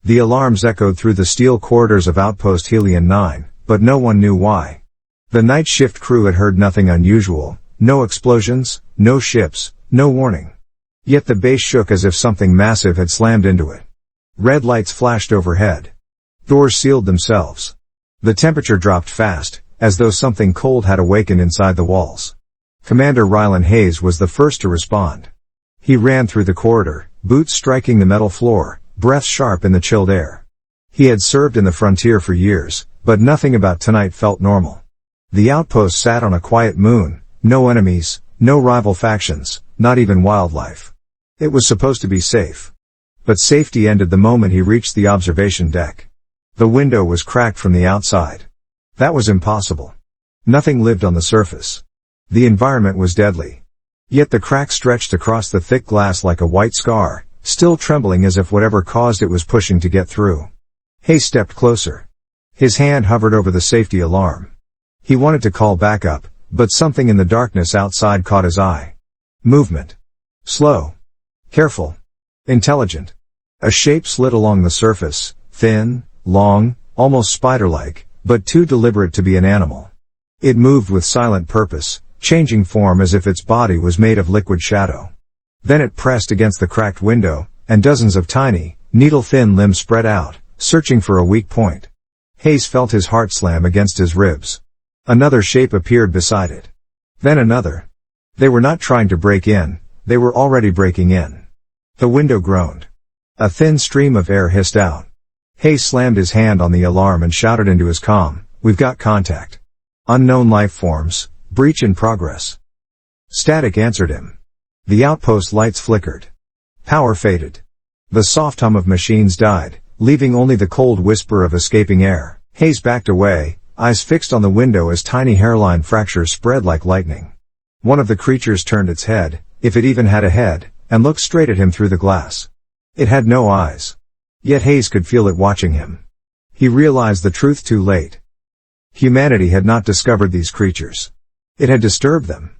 The alarms echoed through the steel corridors of Outpost Helion 9, but no one knew why. The night shift crew had heard nothing unusual, no explosions, no ships, no warning. Yet the base shook as if something massive had slammed into it. Red lights flashed overhead. Doors sealed themselves. The temperature dropped fast, as though something cold had awakened inside the walls. Commander Rylan Hayes was the first to respond. He ran through the corridor, boots striking the metal floor, breath sharp in the chilled air. He had served in the frontier for years, but nothing about tonight felt normal. The outpost sat on a quiet moon, no enemies, no rival factions, not even wildlife. It was supposed to be safe. But safety ended the moment he reached the observation deck. The window was cracked from the outside. That was impossible. Nothing lived on the surface. The environment was deadly. Yet the crack stretched across the thick glass like a white scar, still trembling as if whatever caused it was pushing to get through. Hayes stepped closer. His hand hovered over the safety alarm. He wanted to call backup, but something in the darkness outside caught his eye. Movement. Slow. Careful. Intelligent. A shape slid along the surface, thin, long, almost spider-like, but too deliberate to be an animal. It moved with silent purpose, changing form as if its body was made of liquid shadow. Then it pressed against the cracked window, and dozens of tiny, needle-thin limbs spread out, searching for a weak point. Hayes felt his heart slam against his ribs. Another shape appeared beside it. Then another. They were not trying to break in, they were already breaking in. The window groaned. A thin stream of air hissed out. Hayes slammed his hand on the alarm and shouted into his comm, "We've got contact. Unknown life forms, breach in progress." Static answered him. The outpost lights flickered. Power faded. The soft hum of machines died, leaving only the cold whisper of escaping air. Hayes backed away, eyes fixed on the window as tiny hairline fractures spread like lightning. One of the creatures turned its head, if it even had a head, and looked straight at him through the glass. It had no eyes. Yet Hayes could feel it watching him. He realized the truth too late. Humanity had not discovered these creatures. It had disturbed them.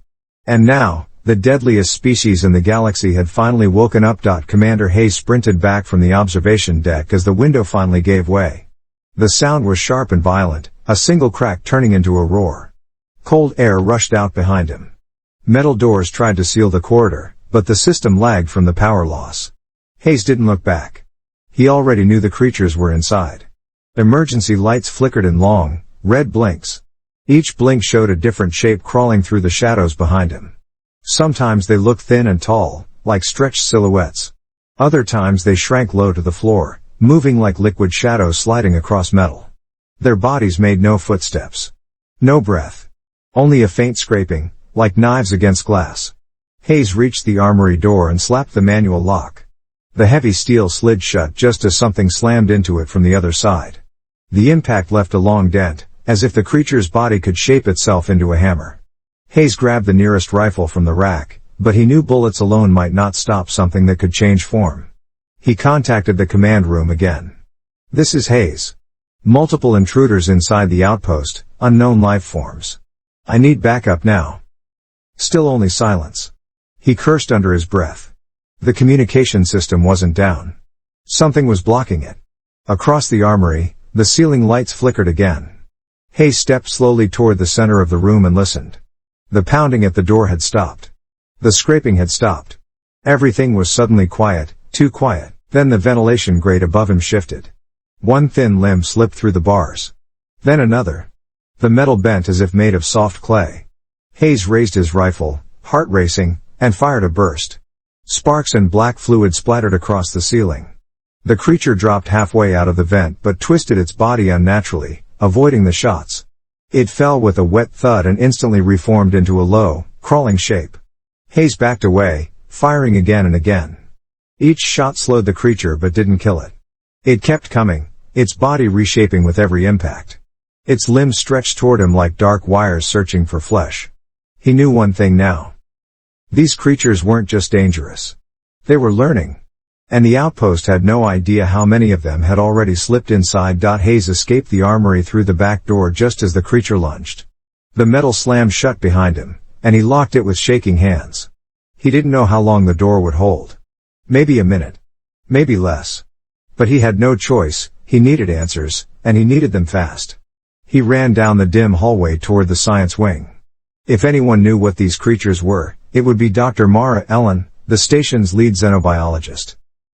And now, the deadliest species in the galaxy had finally woken up. Commander Hayes sprinted back from the observation deck as the window finally gave way. The sound was sharp and violent, a single crack turning into a roar. Cold air rushed out behind him. Metal doors tried to seal the corridor, but the system lagged from the power loss. Hayes didn't look back. He already knew the creatures were inside. Emergency lights flickered in long, red blinks. Each blink showed a different shape crawling through the shadows behind him. Sometimes they looked thin and tall, like stretched silhouettes. Other times they shrank low to the floor, moving like liquid shadows sliding across metal. Their bodies made no footsteps. No breath. Only a faint scraping, like knives against glass. Hayes reached the armory door and slapped the manual lock. The heavy steel slid shut just as something slammed into it from the other side. The impact left a long dent, as if the creature's body could shape itself into a hammer. Hayes grabbed the nearest rifle from the rack, but he knew bullets alone might not stop something that could change form. He contacted the command room again. "This is Hayes. Multiple intruders inside the outpost, unknown life forms. I need backup now." Still only silence. He cursed under his breath. The communication system wasn't down. Something was blocking it. Across the armory, the ceiling lights flickered again. Hayes stepped slowly toward the center of the room and listened. The pounding at the door had stopped. The scraping had stopped. Everything was suddenly quiet, too quiet. Then the ventilation grate above him shifted. One thin limb slipped through the bars. Then another. The metal bent as if made of soft clay. Hayes raised his rifle, heart racing, and fired a burst. Sparks and black fluid splattered across the ceiling. The creature dropped halfway out of the vent but twisted its body unnaturally, avoiding the shots. It fell with a wet thud and instantly reformed into a low, crawling shape. Hayes backed away, firing again and again. Each shot slowed the creature but didn't kill it. It kept coming, its body reshaping with every impact. Its limbs stretched toward him like dark wires searching for flesh. He knew one thing now. These creatures weren't just dangerous. They were learning. And the outpost had no idea how many of them had already slipped inside. Hayes escaped the armory through the back door just as the creature lunged. The metal slammed shut behind him, and he locked it with shaking hands. He didn't know how long the door would hold. Maybe a minute. Maybe less. But he had no choice, he needed answers, and he needed them fast. He ran down the dim hallway toward the science wing. If anyone knew what these creatures were, it would be Dr. Mara Ellen, the station's lead xenobiologist.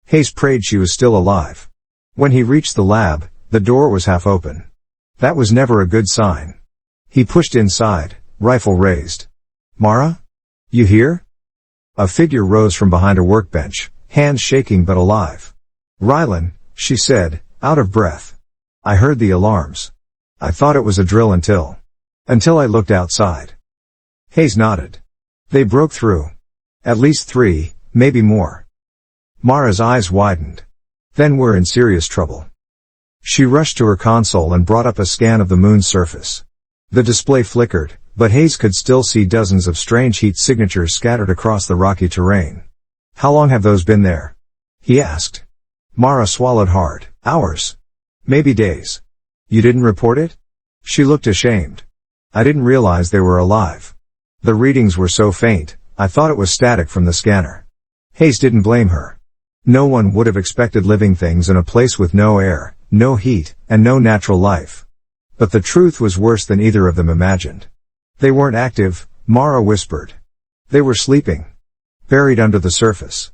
Hayes prayed she was still alive. When he reached the lab, the door was half open. That was never a good sign. He pushed inside, rifle raised. "Mara? You here?" A figure rose from behind a workbench, hands shaking but alive. "Rylan," she said, out of breath. "I heard the alarms. I thought it was a drill until I looked outside." Hayes nodded. "They broke through. At least 3, maybe more." Mara's eyes widened. "Then we're in serious trouble." She rushed to her console and brought up a scan of the moon's surface. The display flickered, but Hayes could still see dozens of strange heat signatures scattered across the rocky terrain. "How long have those been there?" he asked. Mara swallowed hard. "Hours. Maybe days." "You didn't report it?" She looked ashamed. "I didn't realize they were alive. The readings were so faint, I thought it was static from the scanner." Hayes didn't blame her. No one would have expected living things in a place with no air, no heat, and no natural life. But the truth was worse than either of them imagined. They weren't active, Mara whispered. They were sleeping. Buried under the surface.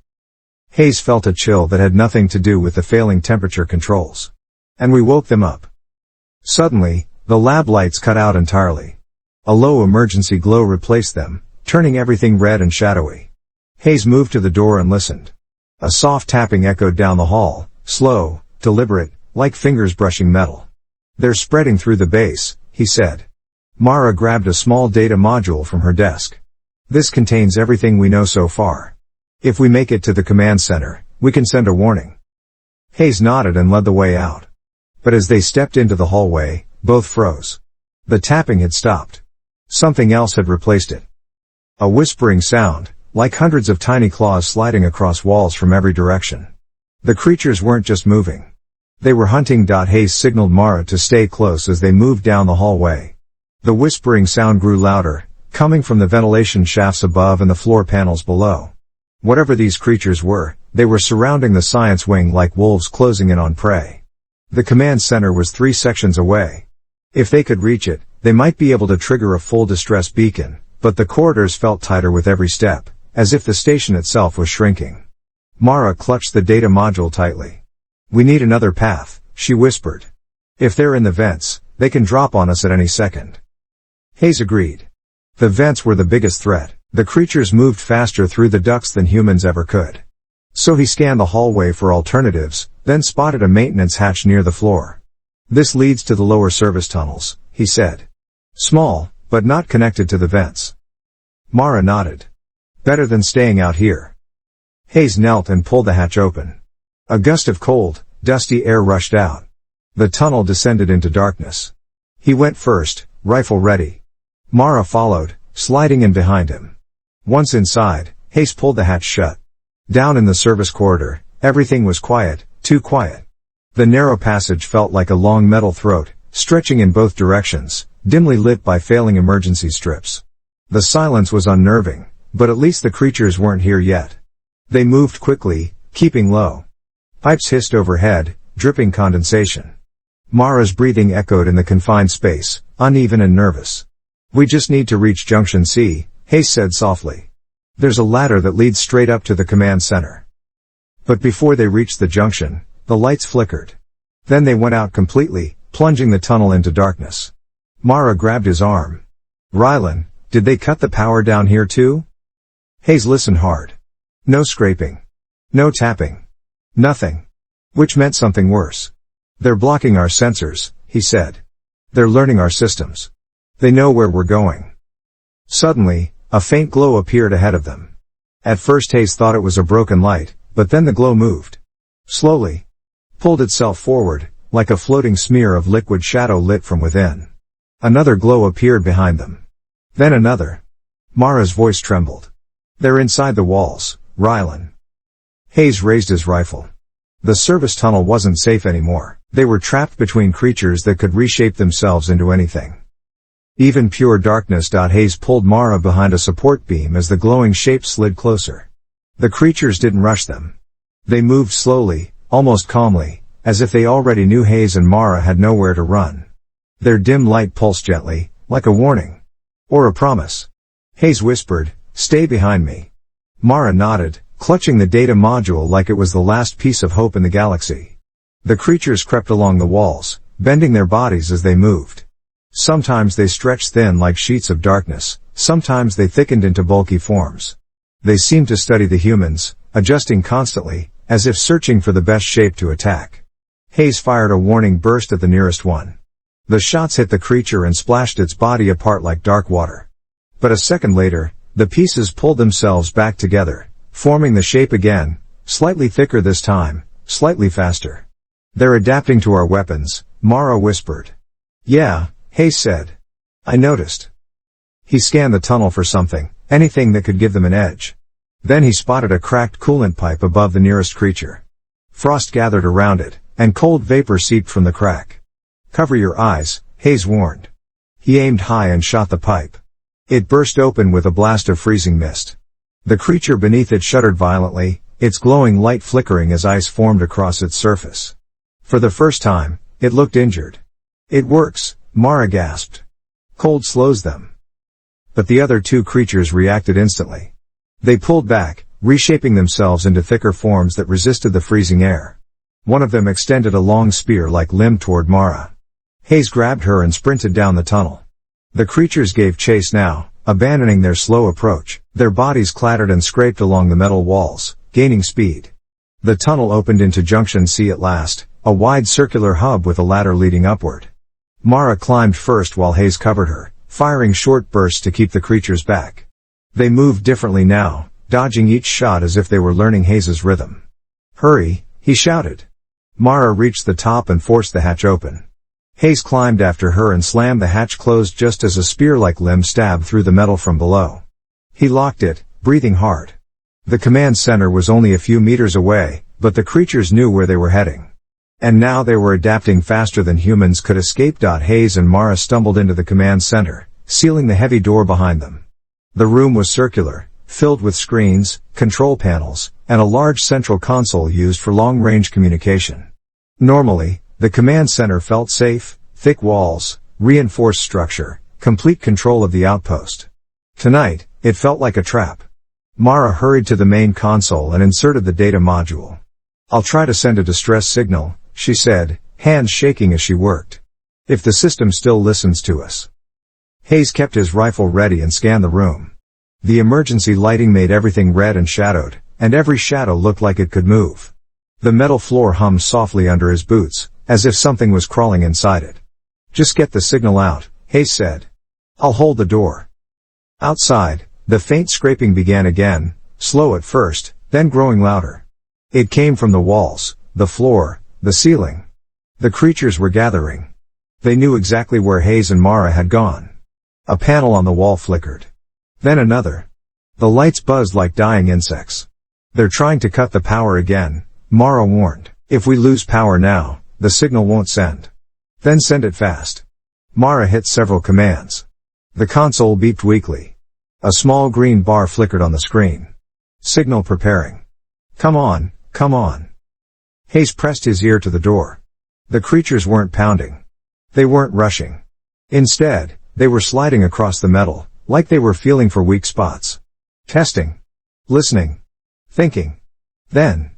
Hayes felt a chill that had nothing to do with the failing temperature controls. "And we woke them up." Suddenly, the lab lights cut out entirely. A low emergency glow replaced them, turning everything red and shadowy. Hayes moved to the door and listened. A soft tapping echoed down the hall, slow, deliberate, like fingers brushing metal. "They're spreading through the base," he said. Mara grabbed a small data module from her desk. "This contains everything we know so far. If we make it to the command center, we can send a warning." Hayes nodded and led the way out. But as they stepped into the hallway, both froze. The tapping had stopped. Something else had replaced it. A whispering sound, like hundreds of tiny claws sliding across walls from every direction. The creatures weren't just moving. They were hunting. Hayes signaled Mara to stay close as they moved down the hallway. The whispering sound grew louder, coming from the ventilation shafts above and the floor panels below. Whatever these creatures were, they were surrounding the science wing like wolves closing in on prey. The command center was 3 sections away. If they could reach it, they might be able to trigger a full distress beacon, but the corridors felt tighter with every step, as if the station itself was shrinking. Mara clutched the data module tightly. "We need another path," she whispered. "If they're in the vents, they can drop on us at any second." Hayes agreed. The vents were the biggest threat. The creatures moved faster through the ducts than humans ever could. So he scanned the hallway for alternatives, then spotted a maintenance hatch near the floor. "This leads to the lower service tunnels," he said. "Small, but not connected to the vents." Mara nodded. "Better than staying out here." Hayes knelt and pulled the hatch open. A gust of cold, dusty air rushed out. The tunnel descended into darkness. He went first, rifle ready. Mara followed, sliding in behind him. Once inside, Hayes pulled the hatch shut. Down in the service corridor, everything was quiet, too quiet. The narrow passage felt like a long metal throat, stretching in both directions, dimly lit by failing emergency strips. The silence was unnerving, but at least the creatures weren't here yet. They moved quickly, keeping low. Pipes hissed overhead, dripping condensation. Mara's breathing echoed in the confined space, uneven and nervous. "We just need to reach Junction C," Hayes said softly. "There's a ladder that leads straight up to the command center." But before they reached the junction, the lights flickered. Then they went out completely, plunging the tunnel into darkness. Mara grabbed his arm. "Rylan, did they cut the power down here too?" Hayes listened hard. No scraping. No tapping. Nothing. Which meant something worse. "They're blocking our sensors," he said. "They're learning our systems. They know where we're going." Suddenly, a faint glow appeared ahead of them. At first Hayes thought it was a broken light, but then the glow moved. Slowly. Pulled itself forward, like a floating smear of liquid shadow lit from within. Another glow appeared behind them. Then another. Mara's voice trembled. "They're inside the walls, Rylan." Hayes raised his rifle. The service tunnel wasn't safe anymore. They were trapped between creatures that could reshape themselves into anything. Even pure darkness. Hayes pulled Mara behind a support beam as the glowing shape slid closer. The creatures didn't rush them. They moved slowly, almost calmly, as if they already knew Hayes and Mara had nowhere to run. Their dim light pulsed gently, like a warning. Or a promise. Hayes whispered, "Stay behind me." Mara nodded, clutching the data module like it was the last piece of hope in the galaxy. The creatures crept along the walls, bending their bodies as they moved. Sometimes they stretched thin like sheets of darkness, sometimes they thickened into bulky forms. They seemed to study the humans, adjusting constantly, as if searching for the best shape to attack. Hayes fired a warning burst at the nearest one. The shots hit the creature and splashed its body apart like dark water. But a second later, the pieces pulled themselves back together, forming the shape again, slightly thicker this time, slightly faster. "They're adapting to our weapons," Mara whispered. "Yeah," Hayes said. "I noticed." He scanned the tunnel for something, anything that could give them an edge. Then he spotted a cracked coolant pipe above the nearest creature. Frost gathered around it, and cold vapor seeped from the crack. "Cover your eyes," Hayes warned. He aimed high and shot the pipe. It burst open with a blast of freezing mist. The creature beneath it shuddered violently, its glowing light flickering as ice formed across its surface. For the first time, it looked injured. "It works," Mara gasped. "Cold slows them." But the other two creatures reacted instantly. They pulled back, reshaping themselves into thicker forms that resisted the freezing air. One of them extended a long spear-like limb toward Mara. Hayes grabbed her and sprinted down the tunnel. The creatures gave chase now, abandoning their slow approach. Their bodies clattered and scraped along the metal walls, gaining speed. The tunnel opened into Junction C at last, a wide circular hub with a ladder leading upward. Mara climbed first while Hayes covered her, firing short bursts to keep the creatures back. They moved differently now, dodging each shot as if they were learning Hayes's rhythm. "Hurry," he shouted. Mara reached the top and forced the hatch open. Hayes climbed after her and slammed the hatch closed just as a spear-like limb stabbed through the metal from below. He locked it, breathing hard. The command center was only a few meters away, but the creatures knew where they were heading. And now they were adapting faster than humans could escape. Hayes and Mara stumbled into the command center, sealing the heavy door behind them. The room was circular, filled with screens, control panels, and a large central console used for long-range communication. Normally, the command center felt safe, thick walls, reinforced structure, complete control of the outpost. Tonight, it felt like a trap. Mara hurried to the main console and inserted the data module. "I'll try to send a distress signal," she said, hands shaking as she worked. "If the system still listens to us." Hayes kept his rifle ready and scanned the room. The emergency lighting made everything red and shadowed, and every shadow looked like it could move. The metal floor hummed softly under his boots, as if something was crawling inside it. "Just get the signal out," Hayes said. "I'll hold the door." Outside, the faint scraping began again, slow at first, then growing louder. It came from the walls, the floor, the ceiling. The creatures were gathering. They knew exactly where Hayes and Mara had gone. A panel on the wall flickered. Then another. The lights buzzed like dying insects. "They're trying to cut the power again," Mara warned. "If we lose power now, the signal won't send. Then send it fast." Mara hit several commands. The console beeped weakly. A small green bar flickered on the screen. "Signal preparing. Come on, come on." Hayes pressed his ear to the door. The creatures weren't pounding. They weren't rushing. Instead, they were sliding across the metal, like they were feeling for weak spots. Testing. Listening. Thinking. Then,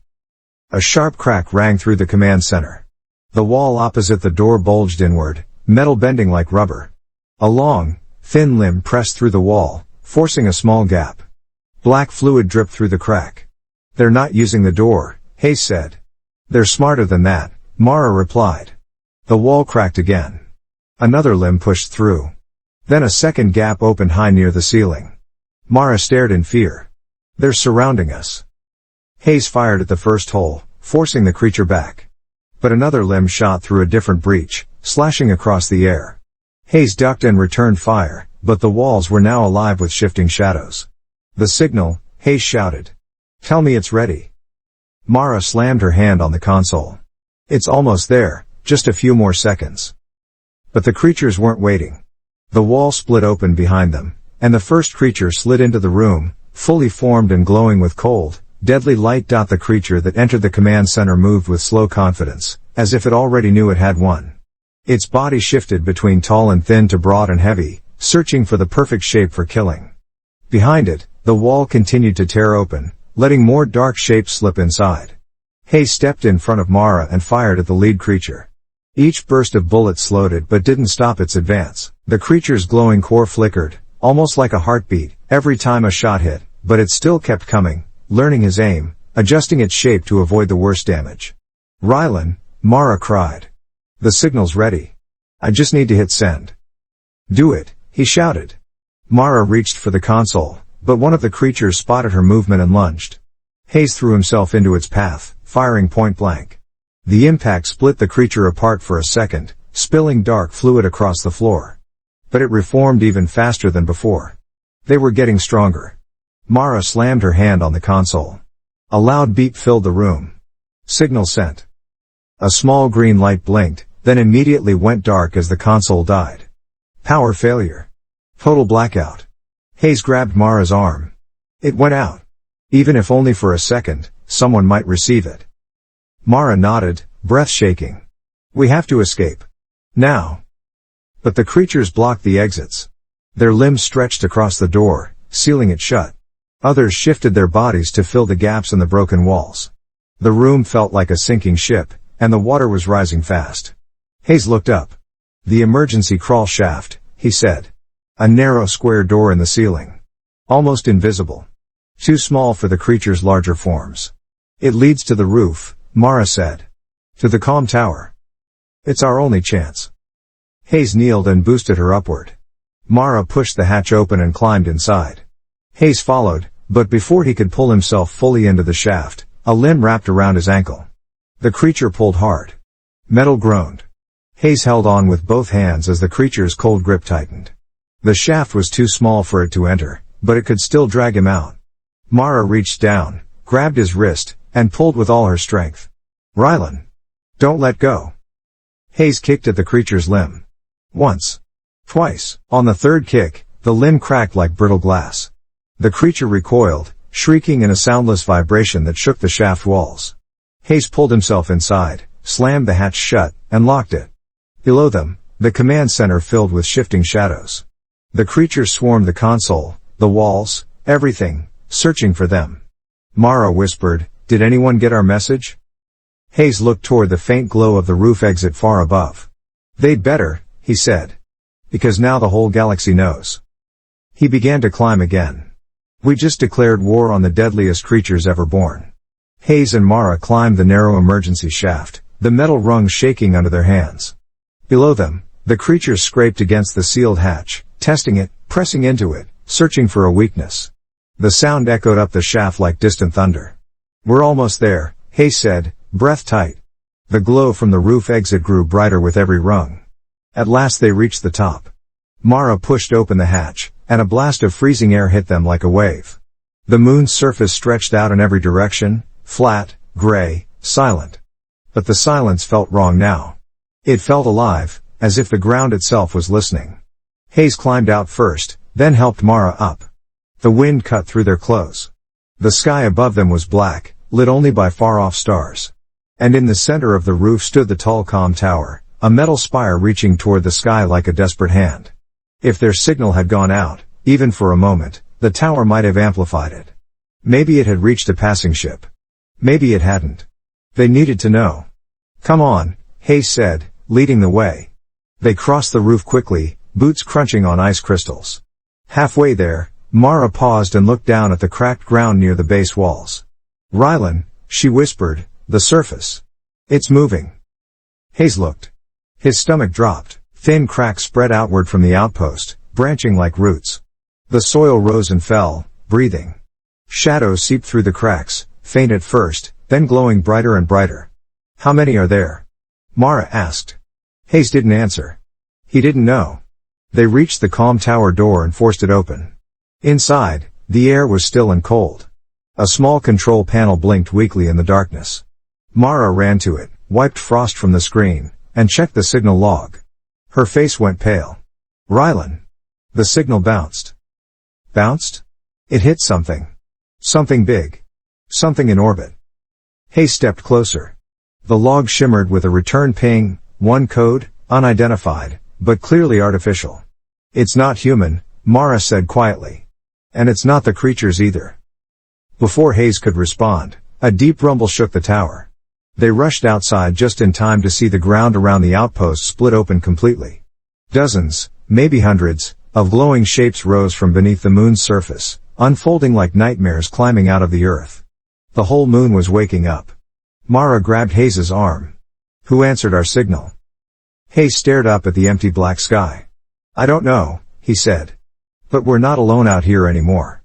a sharp crack rang through the command center. The wall opposite the door bulged inward, metal bending like rubber. A long, thin limb pressed through the wall, forcing a small gap. Black fluid dripped through the crack. "They're not using the door," Hayes said. "They're smarter than that," Mara replied. The wall cracked again. Another limb pushed through. Then a second gap opened high near the ceiling. Mara stared in fear. "They're surrounding us." Hayes fired at the first hole, forcing the creature back. But another limb shot through a different breach, slashing across the air. Hayes ducked and returned fire, but the walls were now alive with shifting shadows. "The signal," Hayes shouted. "Tell me it's ready." Mara slammed her hand on the console. "It's almost there, just a few more seconds." But the creatures weren't waiting. The wall split open behind them, and the first creature slid into the room, fully formed and glowing with cold, deadly light. The creature that entered the command center moved with slow confidence, as if it already knew it had won. Its body shifted between tall and thin to broad and heavy, searching for the perfect shape for killing. Behind it, the wall continued to tear open, letting more dark shapes slip inside. Hayes stepped in front of Mara and fired at the lead creature. Each burst of bullets slowed it but didn't stop its advance. The creature's glowing core flickered, almost like a heartbeat, every time a shot hit, but it still kept coming, learning his aim, adjusting its shape to avoid the worst damage. "Rylan," Mara cried. "The signal's ready. I just need to hit send." "Do it," he shouted. Mara reached for the console, but one of the creatures spotted her movement and lunged. Hayes threw himself into its path, firing point blank. The impact split the creature apart for a second, spilling dark fluid across the floor. But it reformed even faster than before. They were getting stronger. Mara slammed her hand on the console. A loud beep filled the room. Signal sent. A small green light blinked, then immediately went dark as the console died. Power failure. Total blackout. Hayes grabbed Mara's arm. It went out. Even if only for a second, someone might receive it. Mara nodded, breath shaking. "We have to escape. Now." But the creatures blocked the exits. Their limbs stretched across the door, sealing it shut. Others shifted their bodies to fill the gaps in the broken walls. The room felt like a sinking ship, and the water was rising fast. Hayes looked up. "The emergency crawl shaft," he said. A narrow square door in the ceiling. Almost invisible. Too small for the creature's larger forms. "It leads to the roof," Mara said. "To the comm tower. It's our only chance." Hayes kneeled and boosted her upward. Mara pushed the hatch open and climbed inside. Hayes followed, but before he could pull himself fully into the shaft, a limb wrapped around his ankle. The creature pulled hard. Metal groaned. Hayes held on with both hands as the creature's cold grip tightened. The shaft was too small for it to enter, but it could still drag him out. Mara reached down, grabbed his wrist, and pulled with all her strength. "Rylan! Don't let go!" Hayes kicked at the creature's limb. Once. Twice. On the third kick, the limb cracked like brittle glass. The creature recoiled, shrieking in a soundless vibration that shook the shaft walls. Hayes pulled himself inside, slammed the hatch shut, and locked it. Below them, the command center filled with shifting shadows. The creatures swarmed the console, the walls, everything, searching for them. Mara whispered, "Did anyone get our message?" Hayes looked toward the faint glow of the roof exit far above. "They'd better," he said. "Because now the whole galaxy knows." He began to climb again. "We just declared war on the deadliest creatures ever born." Hayes and Mara climbed the narrow emergency shaft, the metal rungs shaking under their hands. Below them, the creatures scraped against the sealed hatch, testing it, pressing into it, searching for a weakness. The sound echoed up the shaft like distant thunder. "We're almost there," Hayes said, breath tight. The glow from the roof exit grew brighter with every rung. At last they reached the top. Mara pushed open the hatch, and a blast of freezing air hit them like a wave. The moon's surface stretched out in every direction, flat, gray, silent. But the silence felt wrong now. It felt alive, as if the ground itself was listening. Hayes climbed out first, then helped Mara up. The wind cut through their clothes. The sky above them was black, lit only by far-off stars. And in the center of the roof stood the tall comm tower, a metal spire reaching toward the sky like a desperate hand. If their signal had gone out, even for a moment, the tower might have amplified it. Maybe it had reached a passing ship. Maybe it hadn't. They needed to know. "Come on," Hayes said, leading the way. They crossed the roof quickly, boots crunching on ice crystals. Halfway there, Mara paused and looked down at the cracked ground near the base walls. "Rylan," she whispered, "the surface. It's moving." Hayes looked. His stomach dropped. Thin cracks spread outward from the outpost, branching like roots. The soil rose and fell, breathing. Shadows seeped through the cracks, faint at first, then glowing brighter and brighter. "How many are there?" Mara asked. Hayes didn't answer. He didn't know. They reached the comm tower door and forced it open. Inside, the air was still and cold. A small control panel blinked weakly in the darkness. Mara ran to it, wiped frost from the screen, and checked the signal log. Her face went pale. "Rylan." The signal bounced. Bounced? It hit something. Something big. Something in orbit. Hayes stepped closer. The log shimmered with a return ping, one code, unidentified, but clearly artificial. It's not human, Mara said quietly. And it's not the creatures either. Before Hayes could respond, a deep rumble shook the tower. They rushed outside just in time to see the ground around the outpost split open completely. Dozens, maybe hundreds, of glowing shapes rose from beneath the moon's surface, unfolding like nightmares climbing out of the earth. The whole moon was waking up. Mara grabbed Hayes' arm. Who answered our signal? Hayes stared up at the empty black sky. I don't know, he said. But we're not alone out here anymore.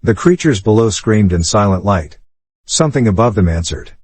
The creatures below screamed in silent light. Something above them answered.